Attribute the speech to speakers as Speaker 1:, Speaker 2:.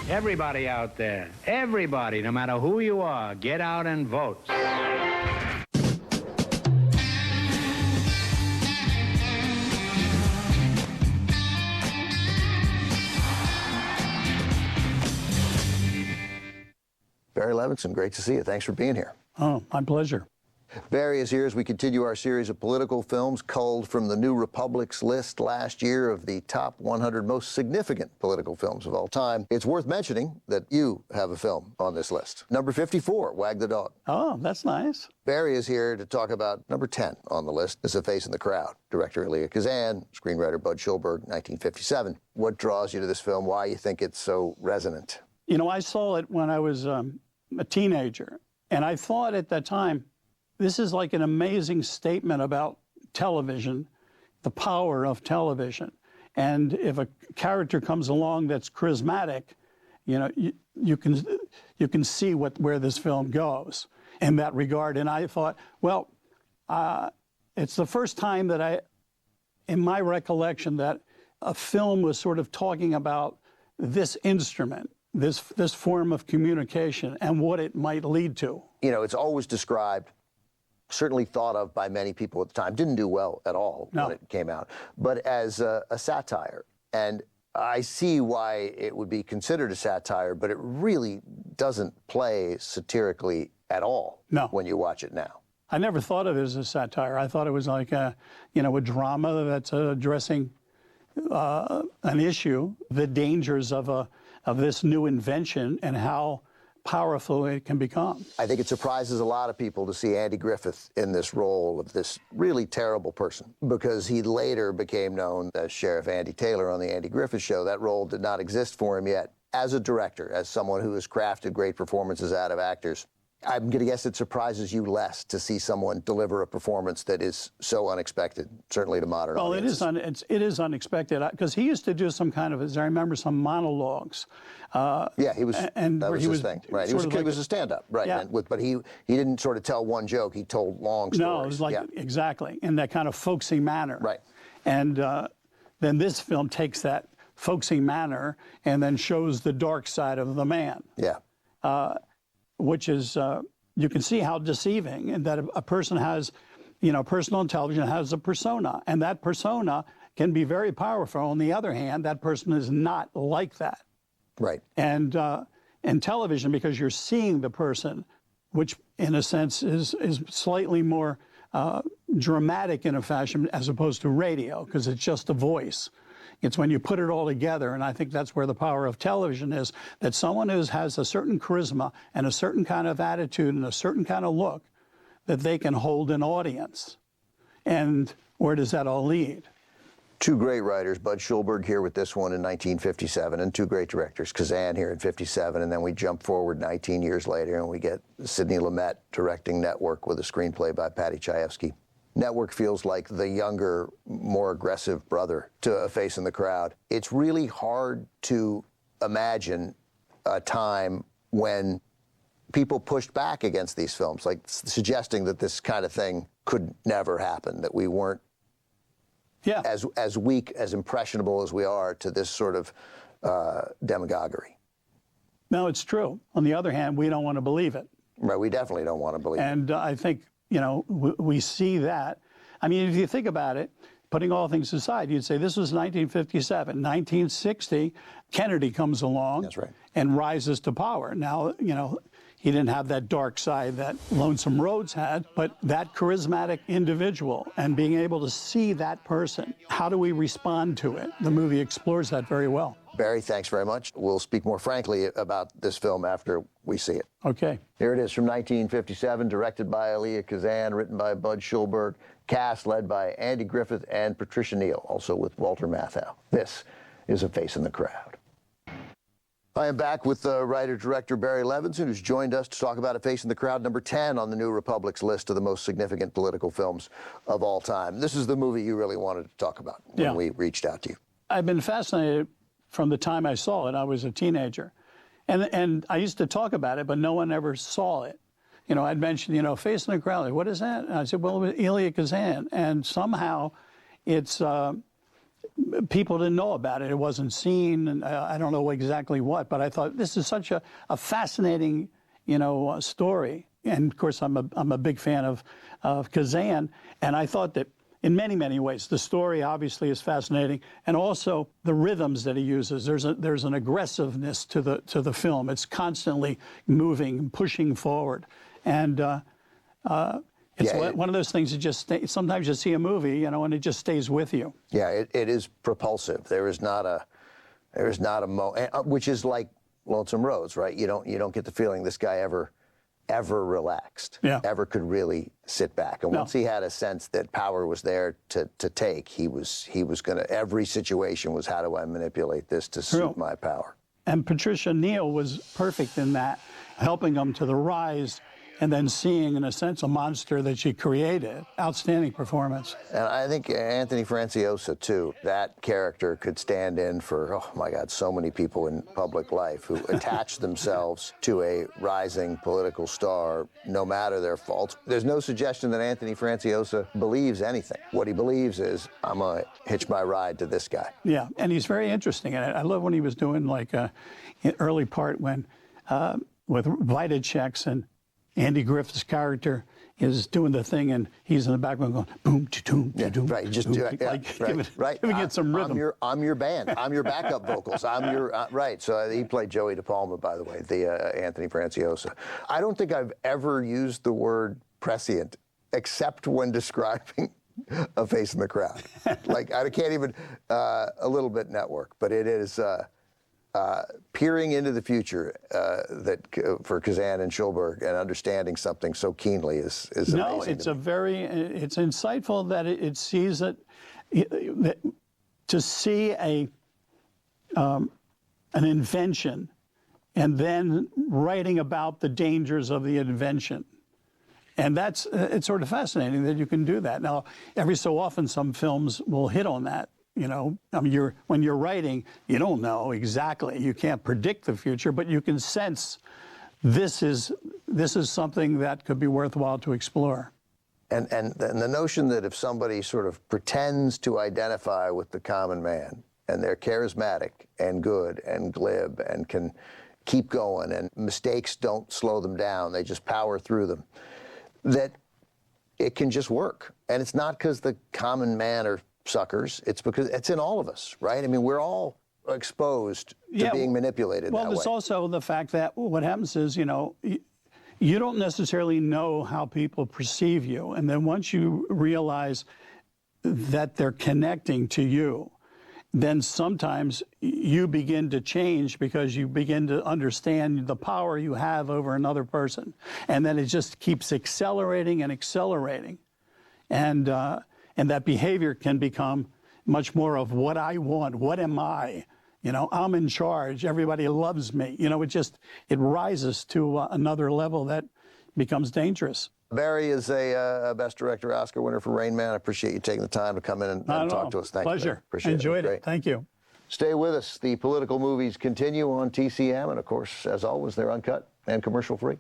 Speaker 1: Everybody out there, everybody, no matter who you are, get out and vote.
Speaker 2: Barry Levinson, great to see you. Thanks for being here.
Speaker 3: Oh, my pleasure.
Speaker 2: Barry is here as we continue our series of political films culled from the New Republic's list last year of the top 100 most significant political films of all time. It's worth mentioning that you have a film on this list. Number 54, Wag the Dog.
Speaker 3: Oh, that's nice.
Speaker 2: Barry is here to talk about number 10 on the list, As a Face in the Crowd. Director Elia Kazan, screenwriter Bud Schulberg, 1957. What draws you to this film? Why you think it's so resonant?
Speaker 3: You know, I saw it when I was a teenager, and I thought at that time, this is like an amazing statement about television, the power of television. And if a character comes along that's charismatic, you know, you can see where this film goes in that regard. And I thought, well, it's the first time that in my recollection, that a film was sort of talking about this instrument, this form of communication and what it might lead to.
Speaker 2: You know, it's always described, certainly thought of by many people at the time, didn't do well at all when it came out, but as a satire. And I see why it would be considered a satire, but it really doesn't play satirically at all when you watch it now.
Speaker 3: I never thought of it as a satire. I thought it was like a drama that's addressing an issue, the dangers of this new invention and how powerful it can become.
Speaker 2: I think it surprises a lot of people to see Andy Griffith in this role of this really terrible person, because he later became known as Sheriff Andy Taylor on the Andy Griffith Show. That role did not exist for him yet. As a director, as someone who has crafted great performances out of actors, I'm going to guess it surprises you less to see someone deliver a performance that is so unexpected, certainly to modern audiences.
Speaker 3: Well, it is unexpected, because he used to do some kind of, as I remember, some monologues.
Speaker 2: Yeah, he was,
Speaker 3: and
Speaker 2: that was his thing, right? He was a stand-up, right?
Speaker 3: Yeah.
Speaker 2: But he didn't sort of tell one joke, he told long stories.
Speaker 3: No, it was like, exactly, in that kind of folksy manner.
Speaker 2: Right.
Speaker 3: And then this film takes that folksy manner and then shows the dark side of the man.
Speaker 2: Yeah.
Speaker 3: Which is, you can see how deceiving, and that a person has, personal television has a persona, and that persona can be very powerful. On the other hand, that person is not like that.
Speaker 2: Right.
Speaker 3: And television, because you're seeing the person, which in a sense is slightly more dramatic in a fashion as opposed to radio, because it's just a voice. It's when you put it all together, and I think that's where the power of television is, that someone who has a certain charisma and a certain kind of attitude and a certain kind of look, that they can hold an audience. And where does that all lead?
Speaker 2: Two great writers, Bud Schulberg here with this one in 1957, and two great directors, Kazan here in 57, and then we jump forward 19 years later and we get Sidney Lumet directing Network with a screenplay by Paddy Chayefsky. Network feels like the younger, more aggressive brother to A Face in the Crowd. It's really hard to imagine a time when people pushed back against these films, like suggesting that this kind of thing could never happen, that we weren't as weak, as impressionable as we are to this sort of demagoguery.
Speaker 3: No, it's true. On the other hand, we don't want to believe it.
Speaker 2: Right, we definitely don't want to believe it.
Speaker 3: And I think, we see that. I mean, if you think about it, putting all things aside, you'd say this was 1957. 1960, Kennedy comes along.
Speaker 2: That's right.
Speaker 3: And rises to power. Now, he didn't have that dark side that Lonesome Rhodes had, but that charismatic individual and being able to see that person, how do we respond to it? The movie explores that very well.
Speaker 2: Barry, thanks very much. We'll speak more frankly about this film after we see it.
Speaker 3: Okay.
Speaker 2: Here it is from 1957, directed by Elia Kazan, written by Bud Schulberg, cast led by Andy Griffith and Patricia Neal, also with Walter Matthau. This is A Face in the Crowd. I am back with writer-director Barry Levinson, who's joined us to talk about A Face in the Crowd, number 10 on the New Republic's list of the most significant political films of all time. This is the movie you really wanted to talk about when we reached out to you.
Speaker 3: I've been fascinated from the time I saw it. I was a teenager. And I used to talk about it, but no one ever saw it. I'd mentioned, Face in the Crowd. What is that? And I said, well, it was Elia Kazan. And somehow it's people didn't know about it. It wasn't seen, and I don't know exactly what, but I thought this is such a fascinating, story. And of course, I'm a big fan of Kazan, and I thought that in many, many ways, the story obviously is fascinating, and also the rhythms that he uses. There's an aggressiveness to the film. It's constantly moving, pushing forward, and it's one of those things that just sometimes you see a movie, and it just stays with you.
Speaker 2: Yeah, it is propulsive. There is not a which is like Lonesome Rose, right? You don't get the feeling this guy ever relaxed, ever could really sit back. And once he had a sense that power was there to take, he was gonna, every situation was, how do I manipulate this to suit my power?
Speaker 3: And Patricia Neal was perfect in that, helping him to the rise, and then seeing, in a sense, a monster that she created. Outstanding performance.
Speaker 2: And I think Anthony Franciosa, too, that character could stand in for, oh my God, so many people in public life who attach themselves to a rising political star, no matter their faults. There's no suggestion that Anthony Franciosa believes anything. What he believes is, I'm going to hitch my ride to this guy.
Speaker 3: Yeah, and he's very interesting. And I love when he was doing, like, an early part when, with Vita checks, and Andy Griffith's character is doing the thing, and he's in the background going boom, doom, doom.
Speaker 2: Right, just
Speaker 3: giving it some rhythm.
Speaker 2: I'm your band. I'm your backup vocals. I'm your right. So he played Joey De Palma, by the way, the Anthony Franciosa. I don't think I've ever used the word prescient except when describing A Face in the Crowd. Like I can't even a little bit network, but it is. Peering into the future for Kazan and Schulberg and understanding something so keenly is amazing.
Speaker 3: No, it's it's insightful that it sees it, to see an invention and then writing about the dangers of the invention. And it's sort of fascinating that you can do that. Now, every so often some films will hit on that. I mean, when you're writing, you don't know exactly. You can't predict the future, but you can sense this is something that could be worthwhile to explore.
Speaker 2: And the notion that if somebody sort of pretends to identify with the common man, and they're charismatic and good and glib and can keep going, and mistakes don't slow them down, they just power through them, that it can just work. And it's not because the common man are suckers, it's because it's in all of us, right? I mean, we're all exposed to being manipulated that way.
Speaker 3: Well, there's also the fact that what happens is, you don't necessarily know how people perceive you. And then once you realize that they're connecting to you, then sometimes you begin to change because you begin to understand the power you have over another person. And then it just keeps accelerating and accelerating. And that behavior can become much more of what I want. What am I? I'm in charge. Everybody loves me. It rises to another level that becomes dangerous.
Speaker 2: Barry is a Best Director Oscar winner for Rain Man. I appreciate you taking the time to come in and talk to us. Thank you.
Speaker 3: Pleasure.
Speaker 2: Appreciate
Speaker 3: Enjoyed
Speaker 2: it.
Speaker 3: Thank you.
Speaker 2: Stay with us. The political movies continue on TCM. And, of course, as always, they're uncut and commercial-free.